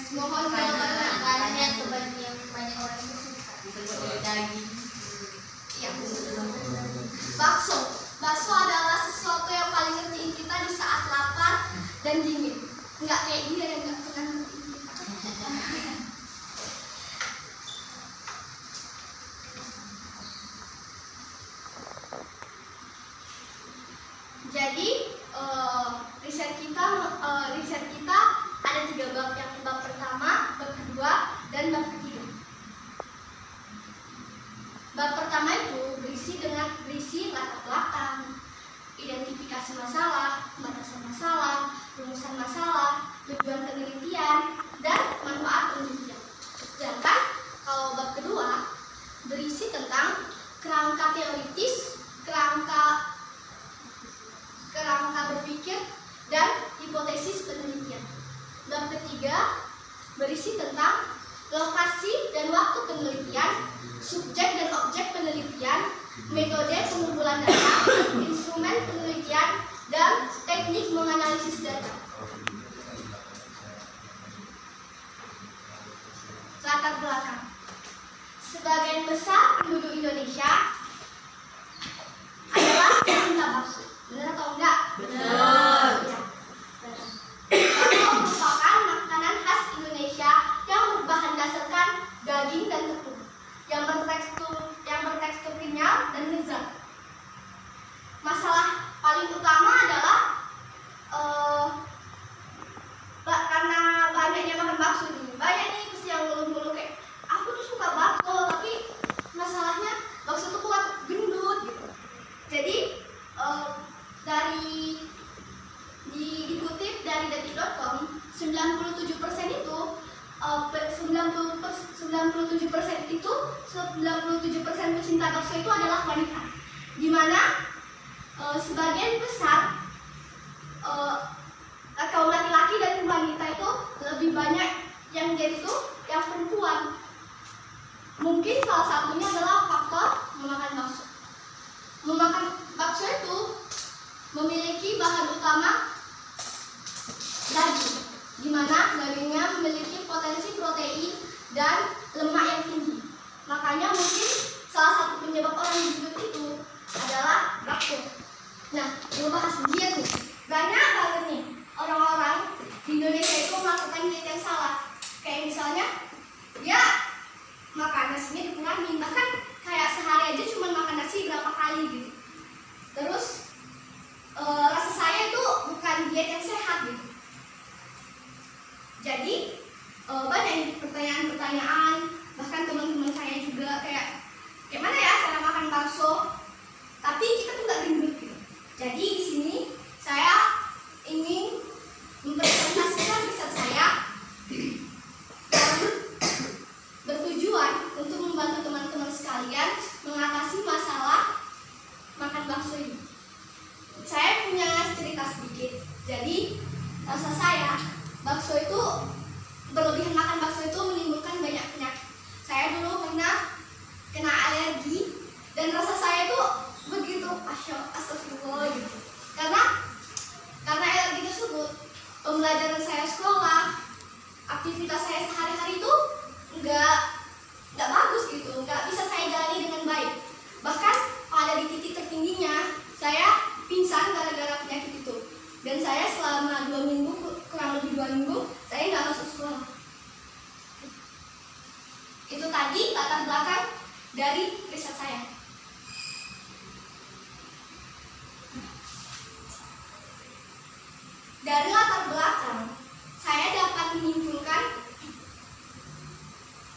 Mohon karena kebanyakan banyak orang yang suka bisa buat daging. Ya. Bakso. Bakso adalah sesuatu yang paling ngertiin kita di saat lapar dan dingin. Enggak kayak dia yang enggak pernah ngertiin kita. Jadi riset kita ada 3 bab, yang bab pertama, bab kedua, dan bab ketiga. Bab pertama itu berisi latar belakang, identifikasi masalah, batasan masalah, rumusan masalah, tujuan penelitian, dan manfaat penelitian. Sedangkan kalau bab kedua berisi tentang kerangka teoritis, kerangka berpikir, dan hipotesis penelitian. Bab ketiga berisi tentang lokasi dan waktu penelitian, subjek dan objek penelitian, metode pengumpulan data, instrumen penelitian, dan teknik menganalisis data. Latar belakang. Sebagian besar penduduk Indonesia adalah pecinta bakso. Benar atau enggak? Benar. Ya. Bakso merupakan makanan khas Indonesia yang berbahan dasarkan daging dan tepung, yang bertekstur kenyal dan lezat. Masalah paling utama adalah karena banyaknya makan bakso ini. Banyak nih pasti yang ngeluh-ngeluh kayak, aku tuh suka bakso, tapi masalahnya bakso tuh kuat gendut gitu. Jadi dikutip dari detik.com, 97% itu 97% pecinta bakso itu adalah wanita, di mana sebagian besar kaum laki-laki dan wanita itu lebih banyak yang jadi itu yang perempuan. Mungkin salah satunya adalah faktor memakan bakso. Memakan bakso itu memiliki bahan utama daging, di mana dagingnya memiliki potensi protein dan lemak yang tinggi. Makanya mungkin salah satu penyebab orang gendut itu adalah bakso. Nah, ngebahas diet nih. Banyak banget nih orang-orang di Indonesia itu melakukan diet yang salah. Kayak misalnya dia makan nasinya dikurangin, bahkan kayak sehari aja cuma makan nasi berapa kali gitu. Terus rasa saya itu bukan diet yang sehat gitu. Jadi banyak pertanyaan-pertanyaan, bahkan teman-teman saya juga kayak gimana ya cara makan bakso, tapi kita tuh nggak gendut gitu. Jadi di sini saya ingin mempresentasikan riset saya yang bertujuan untuk membantu teman-teman sekalian mengatasi masalah makan bakso ini. Saya punya cerita sedikit. Jadi rasa saya bakso itu berlebihan makan bakso itu menimbulkan banyak penyakit. Saya dulu pernah kena alergi dan rasa saya itu begitu astagfirullah gitu. Karena alergi tersebut, pembelajaran saya sekolah, aktivitas saya sehari-hari itu nggak bagus gitu, nggak bisa saya jalani dengan baik. Bahkan pada di titik tertingginya saya pingsan gara-gara penyakit itu. Dan saya selama 2 minggu, kurang lebih 2 minggu, saya nggak masuk sekolah. Itu tadi latar belakang dari riset saya. Dari latar belakang, saya dapat menyimpulkan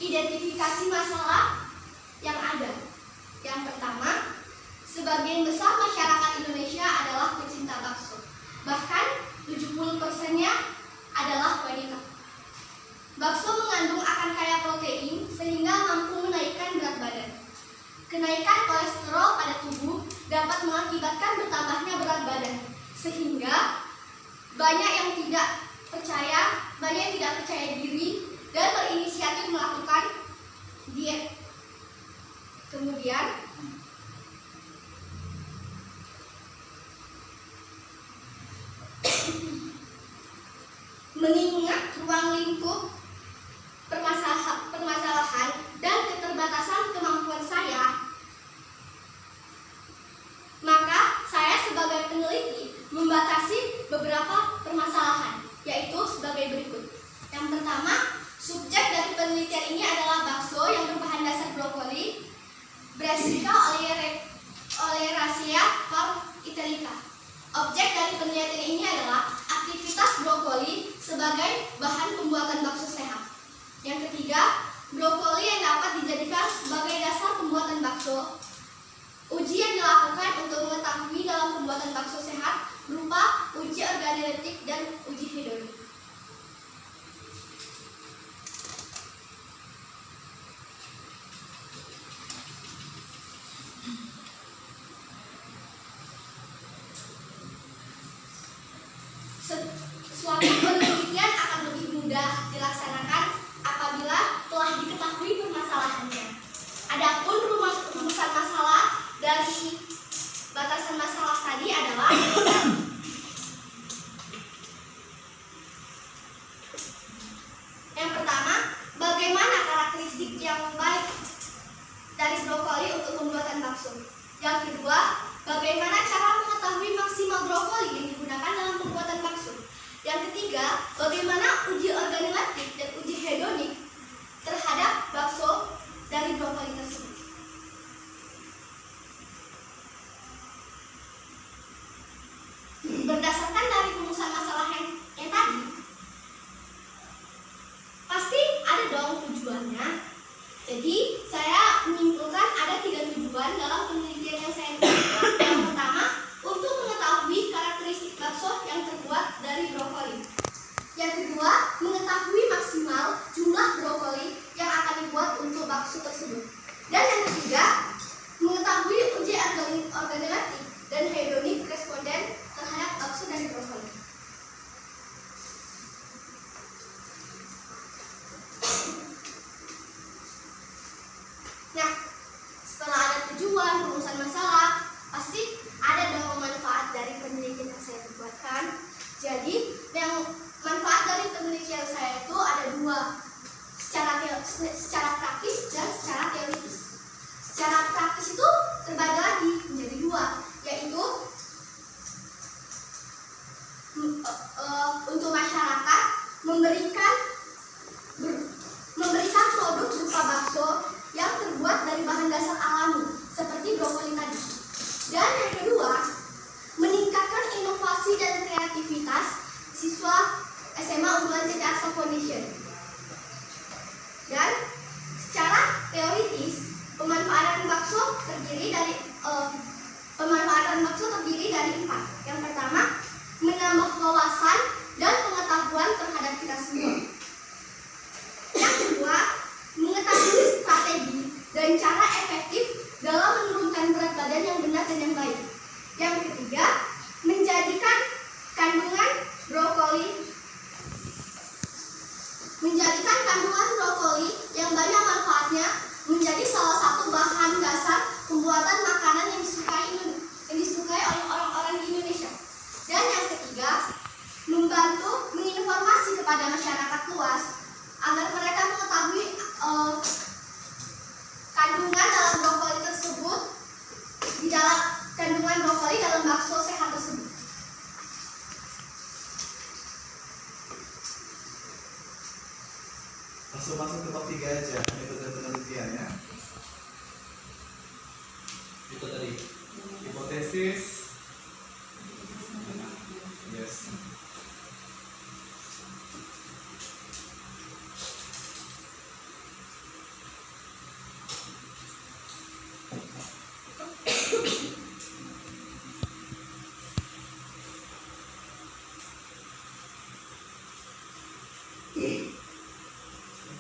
identifikasi masalah yang ada. Yang pertama, sebagian besar masyarakat Indonesia adalah pecinta bakso. Bahkan 70%-nya adalah wanita. Bakso mengandung akan kaya protein sehingga mampu menaikkan berat badan. Kenaikan kolesterol pada tubuh dapat mengakibatkan bertambahnya berat badan, sehingga banyak yang tidak percaya diri dan berinisiatif melakukan diet. Kemudian mengingat ruang lingkup bahan dan keterbatasan kemampuan saya, maka saya sebagai peneliti membatasi beberapa permasalahan, yaitu sebagai berikut. Yang pertama, subjek dari penelitian ini adalah bakso yang berbahan dasar brokoli, Brassica oleracea var italica. Objek dari penelitian ini adalah aktivitas brokoli sebagai bahan pembuatan bakso sehat. Yang ketiga, brokoli yang dapat dijadikan sebagai dasar pembuatan bakso. Uji yang dilakukan untuk mengetahui dalam pembuatan bakso sehat berupa uji organoleptik dan uji hedonik. Suatu penelitian akan lebih mudah dilaksanakan apabila telah diketahui permasalahannya. Adapun rumusan masalah dari batasan masalah tadi adalah yang pertama, bagaimana karakteristik yang baik dari brokoli untuk pembuatan bakso. Yang kedua, bagaimana cara mengetahui maksimal brokoli yang digunakan dalam pembuatan bakso. Yang ketiga, bagaimana uji organoleptik dan uji hedonik terhadap bakso dari brokoli tersebut. Berdasarkan dari rumusan masalah yang tadi, pasti ada dong tujuannya. Jadi saya menyimpulkan ada 3 tujuan dalam penelitian yang saya lakukan. Yang pertama, untuk mengetahui karakteristik bakso yang terbuat dari brokoli. Yang kedua, mengetahui maksimal jumlah brokoli yang akan dibuat untuk bakso tersebut. Dan yang ketiga, mengetahui uji organoleptik dan hedonik responden terhadap bakso dari brokoli. Nah, setelah ada tujuan, rumusan masalah, pasti ada dong manfaat dari penelitian yang saya buatkan. Jadi, yang manfaat dari penelitian saya itu ada 2, secara praktis dan secara teoritis. Secara praktis itu terbagi lagi menjadi 2, yaitu untuk masyarakat memberikan produk berupa bakso yang terbuat dari bahan dasar alami seperti brokoli tadi. Dan yang kedua, meningkatkan inovasi dan kreativitas siswa SMA Unggulan CT Arsa Foundation. Dan secara teoritis, pemanfaatan bakso terdiri dari 4. Yang pertama, menambah wawasan dan pengetahuan terhadap kita semua. Yang kedua, mengetahui strategi dan cara efektif dalam menurunkan berat badan yang benar dan yang baik. Yang ketiga, menjadikan kandungan brokoli yang banyak manfaatnya menjadi salah satu bahan dasar pembuatan makanan yang disukai oleh orang-orang di Indonesia. Dan yang ketiga, membantu menginformasi kepada masyarakat luas agar mereka mengetahui kandungan dalam brokoli tersebut, di dalam kandungan brokoli dalam bakso sehat tersebut. Masuk ke bab 3 aja, metode penelitiannya. Itu tadi hipotesis. Yes.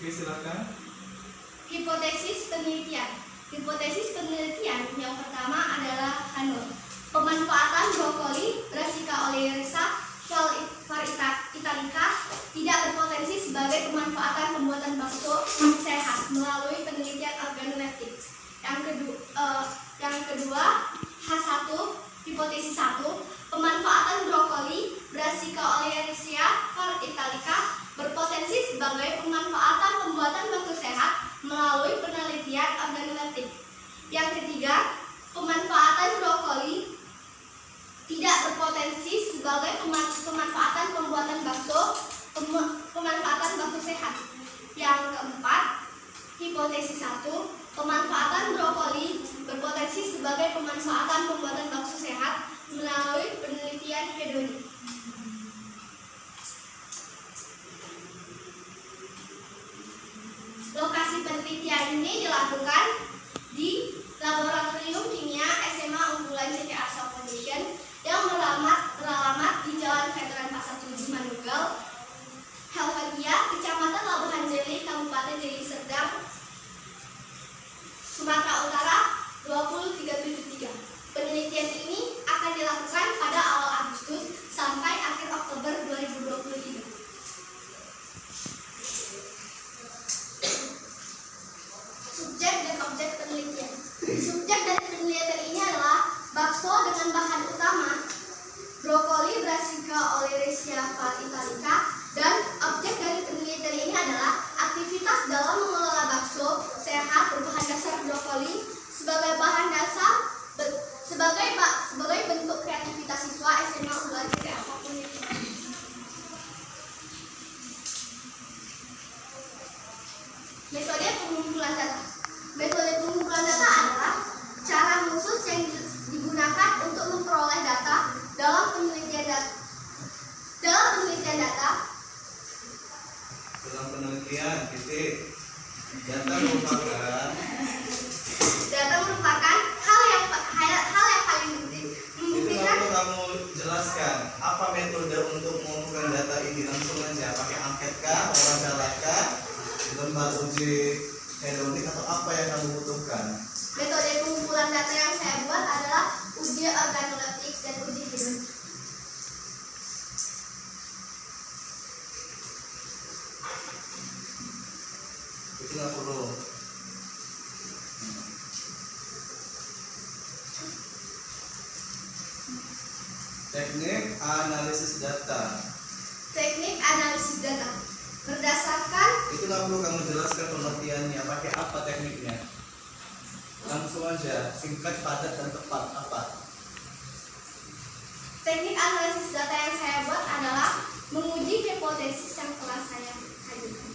Oke, silakan. Hipotesis penelitian. Hipotesis penelitian yang pertama adalah pemanfaatan brokoli Brassica oleracea var italica tidak berpotensi sebagai pemanfaatan pembuatan bakso sehat melalui penelitian organoleptik. Yang kedua, H1, hipotesis 1, pemanfaatan brokoli Brassica oleracea var italica berpotensi sebagai pemanfaatan pembuatan bakso sehat melalui pembuatan bakso, pemanfaatan bakso sehat. Yang keempat, hipotesis 1, pemanfaatan brokoli berpotensi sebagai pemanfaatan pembuatan bakso sehat melalui penelitian hedonik. Lokasi penelitian ini dilakukan di Laboratorium Kimia SMA Unggulan CT Arsa Foundation yang beralamat di Jalan Veteran Pasar 7 Manunggal, Helvetia, Kecamatan Labuhan Jeli, Kabupaten Deli Serdang, Sumatera Utara 20373. Penelitian ini akan dilakukan pada awal Agustus sampai akhir Oktober 2023. Subjek dan objek penelitian. Subjek dari penelitian ini adalah bakso dengan bahan utama brokoli Brassica oleracea italica, dan objek dari penelitian ini adalah aktivitas dalam mengelola bakso sehat berbahan dasar brokoli sebagai bahan dasar sebagai bentuk kreativitas siswa SMA Unggulan CT Arsa Foundation. Metode pengumpulan data. Metode pengumpulan data adalah cara khusus yang digunakan untuk memperoleh data dalam penelitian data. Dalam penelitian, titik. Data merupakan hal yang paling penting. Itu kamu jelaskan apa metode untuk mengumpulkan data ini. Langsung aja pakai angket kah, wawancara kah, lembar uji hedonik, atau apa yang kamu butuhkan? Metode pengumpulan data yang saya buat adalah uji organoleptik dan uji hedonik. Itu nggak perlu. Teknik analisis data. Teknik analisis data berdasarkan Itu nggak perlu kamu jelaskan pengertiannya. Pakai apa tekniknya? Langsung aja, singkat, padat, dan tepat. Apa? teknik analisis data yang saya buat adalah menguji hipotesis yang telah saya ajukan.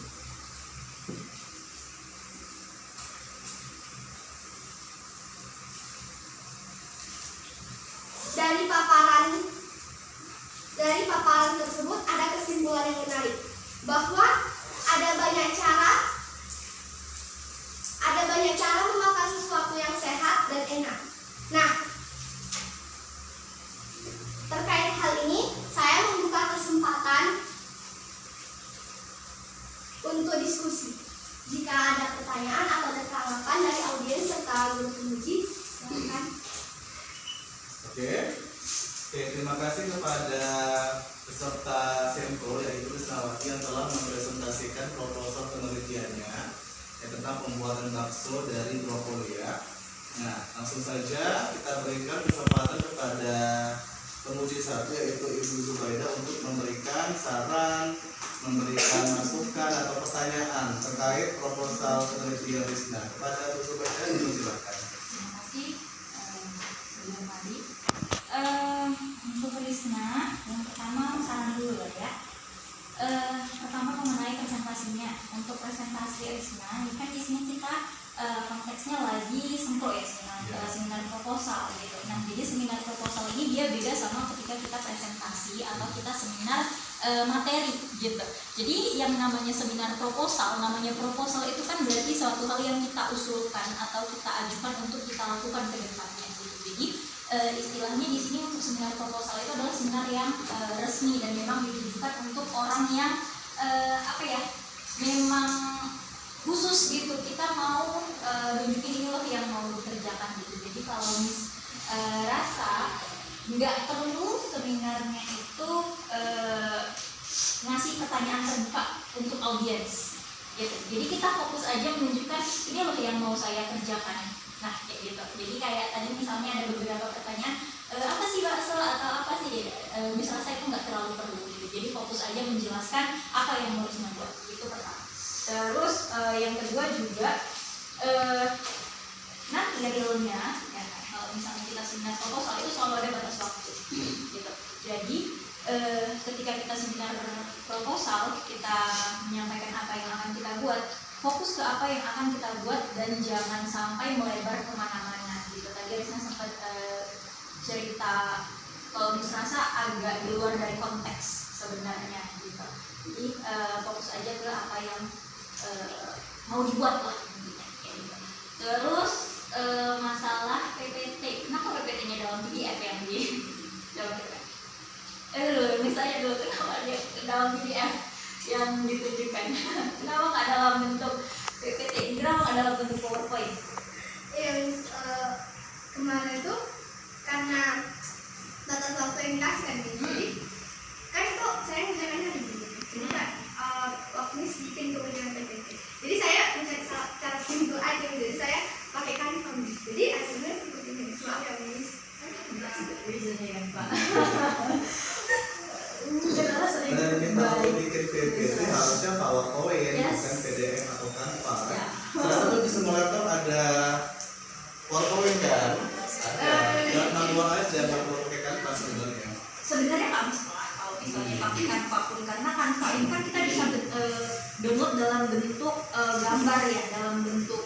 Dari paparan tersebut ada kesimpulan yang menarik bahwa ada banyak cara memakan sesuatu yang sehat dan enak. Nah, terkait hal ini saya membuka kesempatan untuk diskusi. Jika ada pertanyaan atau ada tanggapan dari audiens serta guru penguji, silakan. Oke, terima kasih kepada peserta sampel yaitu Krisnawati yang telah mempresentasikan proposal penelitiannya tentang pembuatan bakso dari brokoli ya. Nah, langsung saja kita berikan kesempatan kepada penguji satu yaitu Ibu Zubaidah untuk memberikan saran, memberikan masukan atau pertanyaan terkait proposal penelitian Risna. Kepada Ibu Zubaidah, silakan. Terima kasih, Bu Mari. Untuk Risna, yang pertama saran dulu ya. Pertama mengenai presentasinya. Untuk presentasi Risna, ini kan di sini kita konteksnya lagi sempro ya, seminar proposal gitu. Nah, jadi seminar proposal ini dia beda sama ketika kita presentasi atau kita seminar materi gitu. Jadi yang namanya seminar proposal, namanya proposal itu kan berarti suatu hal yang kita usulkan atau kita ajukan untuk kita lakukan ke depannya gitu. Jadi istilahnya di sini untuk seminar proposal itu adalah seminar yang resmi dan memang ditujukan untuk orang yang memang khusus gitu. Kita mau nunjukin ini loh yang mau dikerjakan gitu. Jadi kalau rasa nggak perlu seminarnya itu ngasih pertanyaan terbuka untuk audiens gitu. Jadi kita fokus aja menunjukkan ini loh yang mau saya kerjakan. Nah kayak gitu. Jadi kayak tadi misalnya ada beberapa pertanyaan, apa sih bakso atau apa sih? Misalnya saya itu nggak terlalu perlu gitu. Jadi fokus aja menjelaskan apa yang mau dibuat. Itu pertama. Terus yang kedua juga nanti realnya ya, kalau misalnya kita seminar proposal itu selalu ada batas waktu gitu. Jadi ketika kita seminar proposal, kita menyampaikan apa yang akan kita buat, fokus ke apa yang akan kita buat dan jangan sampai melebar kemana-mana gitu. Tadi Risna sempat cerita kalau Miss rasa agak di luar dari konteks sebenarnya gitu. Jadi fokus aja ke apa yang mau dibuat lah intinya gitu. Terus masalah PPT, kenapa PPT-nya dalam PDF yang di dalam PDF? Misalnya dulu kenapa dia dalam PDF yang ditunjukkan? Kenapa nggak dalam bentuk PPT? Kenapa nggak dalam bentuk PowerPoint? Yang kemarin itu karena batas waktu yang dikasih kan, jadi kan itu saya mengerjakannya di buku. Jadi kan waktunya sedikit untuk mengerjakan PPT. Jadi saya mencari cara simpel aja. Jadi saya pakai Canva. Jadi hasilnya seperti ini. Maaf ya Miss. Biasanya kan Pak. Dan kita mau bikin PPT harusnya PowerPoint, Yes. bukan PDF atau Canva. Ya. Salah satu di semua laptop ada PowerPoint kan? Ada. Jangan manual aja, nggak perlu pakai Canva sebenarnya. Sebenarnya nggak masalah kalau misalnya pakai Canva pun, karena Canva ini kan kita bisa download dalam bentuk gambar ya, dalam bentuk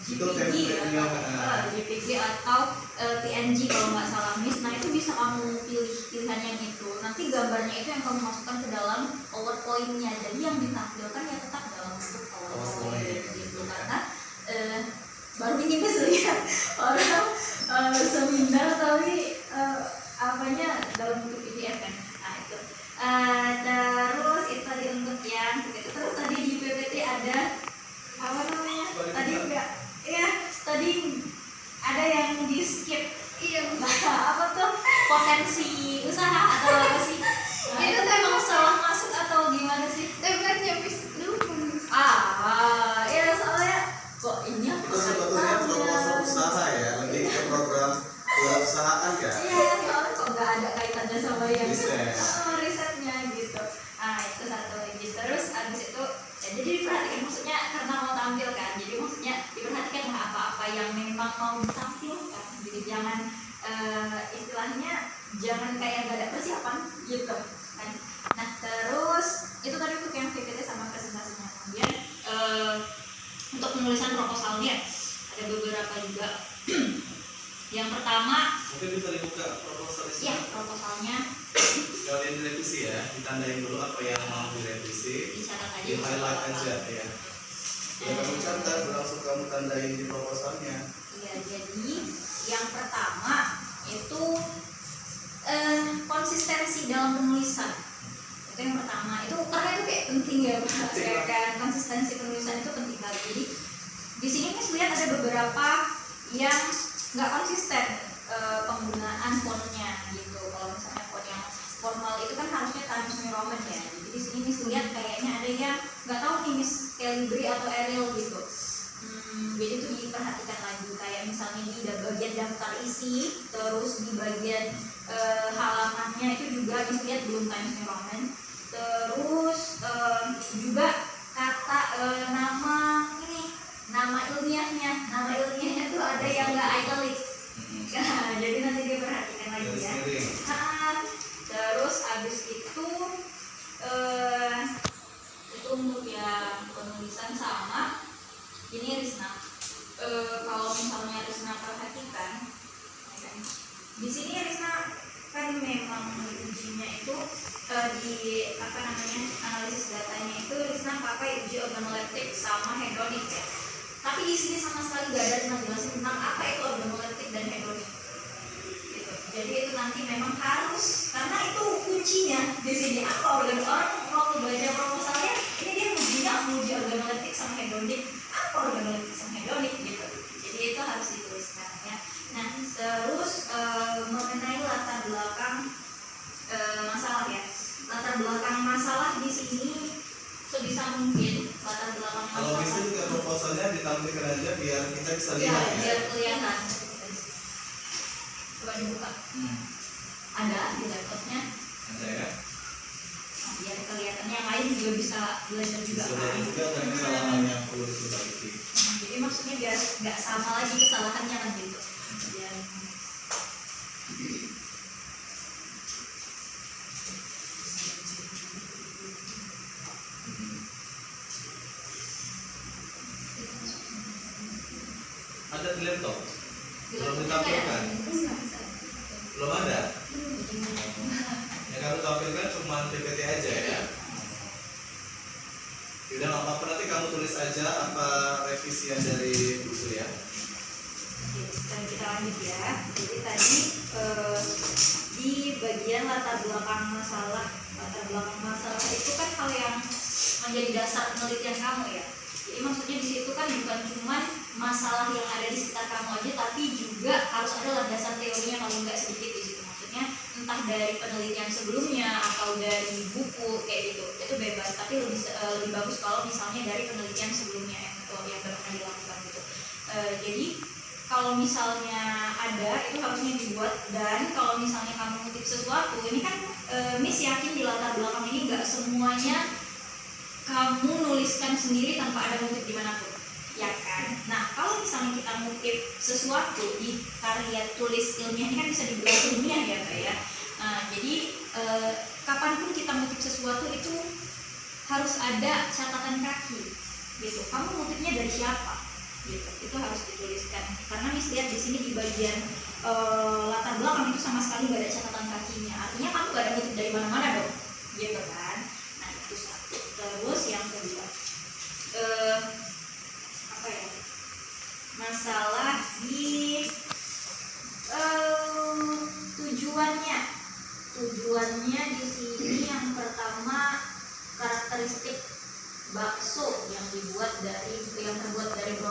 JPG atau JPG atau PNG kalau nggak salah Miss. Nah itu bisa kamu pilih pilihannya gitu. Nanti gambarnya itu yang kamu masukkan ke dalam PowerPoint-nya. Jadi yang ditampilkan ya tetap dalam bentuk PowerPoint gitu. Karena baru ini Miss lihat orang seminar tapi apanya dalam bentuk PDF kan. Nah itu. Terus itu tadi untuk yang gitu. Terus tadi di PPT ada apa namanya? Tadi enggak. Ya, tadi ada yang di skip. Iya. Apa tuh? Potensi usaha atau apa sih? Nah, itu tuh emang salah masuk atau gimana sih? Template-nya Miss lupa Miss. Ya soalnya kok ini apa? Itu sebetulnya proposal usaha ya, lebih ke program kewirausahaan ya. Iya, soalnya kok nggak ada kaitannya sama yang Riset. risetnya gitu. Itu satu lagi. Terus abis itu ya, jadi diperhatikan, maksudnya karena mau tampil kan, jadi maksudnya diperhatikan lah apa-apa yang memang mau ditampilkan. Jadi jangan istilahnya jangan kayak gak ada persiapan gitu kan. Nah terus itu tadi untuk yang PPT sama presentasinya. Kemudian untuk penulisan proposalnya ada beberapa juga. Yang pertama, Mungkin bisa dibuka proposal ya proposalnya Kalian direvisi ya, ditandain dulu apa yang mau direvisi, dicatat aja. di highlight aja ya. Ya kamu catat, langsung kamu tandain di proposalnya. Ya, jadi yang pertama itu konsistensi dalam penulisan. Itu yang pertama. Itu karena itu kayak penting ya Pak. Kayak kan konsistensi penulisan itu penting banget. Jadi di sini Miss lihat ada beberapa yang nggak konsisten penggunaan fontnya gitu. Kalau misalnya font yang formal itu kan harusnya Times New Roman ya. Jadi di sini Miss lihat kayaknya ada yang nggak tahu nih Miss Calibri atau Arial gitu. Jadi itu diperhatikan lagi, kayak misalnya di bagian daftar isi, terus di bagian halamannya itu juga Miss lihat belum Times New Roman. Terus juga kata nama ilmiahnya itu ada yang nggak italic. Jadi nanti diperhatikan lagi ya. Terus abis itu untuk yang penulisan sama ini Risna. Kalau misalnya Risna perhatikan, ya kan, di sini Risna kan memang ujinya itu di apa namanya analisis datanya itu Risna pakai uji organoleptik sama hedonik ya. Tapi di sini sama sekali gak ada Risna jelasin tentang apa itu organoleptik dan hedonik. Gitu. Jadi itu nanti memang harus, karena itu kuncinya di sini apa organ orang mau baca proposalnya ini dia menguji organoleptik sama hedonik. Apa organoleptik sama hedonik gitu. Jadi itu harus dituliskan ya. Nah terus mengenai latar belakang masalah ya. Latar belakang masalah di sini sebisa mungkin latar belakang Kalau masalah. bisa juga proposalnya ditampilkan aja biar kita bisa Ya, lihat ya. biar kelihatan. Coba dibuka. Ada di laptopnya. Ada ya. Nah, biar kelihatan yang lain juga bisa belajar juga Bisa kan. lihat juga ada kesalahan yang perlu diperbaiki. Jadi maksudnya biar nggak sama lagi kesalahannya kan gitu. Biar laptop? Belum ditampilkan? Belum ada? Yang kamu tampilkan cuma PPT aja ya? Yaudah nggak apa-apa, nanti kamu tulis aja apa revisian dari Bu Surya. Oke, sekarang kita lanjut ya. Jadi tadi di bagian latar belakang masalah itu kan hal yang menjadi dasar penelitian kamu ya. Jadi maksudnya di situ kan bukan cuma masalah yang ada di sekitar kamu aja, tapi juga harus ada landasan teorinya kalau nggak sedikit di situ. Maksudnya entah dari penelitian sebelumnya atau dari buku kayak gitu, itu bebas. Tapi lebih bagus kalau misalnya dari penelitian sebelumnya yang pernah dilakukan gitu. Jadi kalau misalnya ada itu harusnya dibuat, dan kalau misalnya kamu ngutip sesuatu ini kan Miss yakin di latar belakang ini nggak semuanya kamu nuliskan sendiri tanpa ada ngutip dimanapun, ya kan? Nah kalau misalnya kita ngutip sesuatu di karya tulis ilmiah ini kan bisa dibilang ilmiah ya Kak ya. Jadi kapanpun kita ngutip sesuatu itu harus ada catatan kaki gitu. Kamu ngutipnya dari siapa? Gitu. Itu harus dituliskan. Karena Miss lihat di sini di bagian latar belakang itu sama sekali nggak ada catatan kakinya. Artinya kamu nggak ada ngutip dari mana-mana dong, gitu kan? Nah itu satu. Terus yang kedua, apa ya? Masalah di tujuannya di sini yang pertama karakteristik bakso yang dibuat dari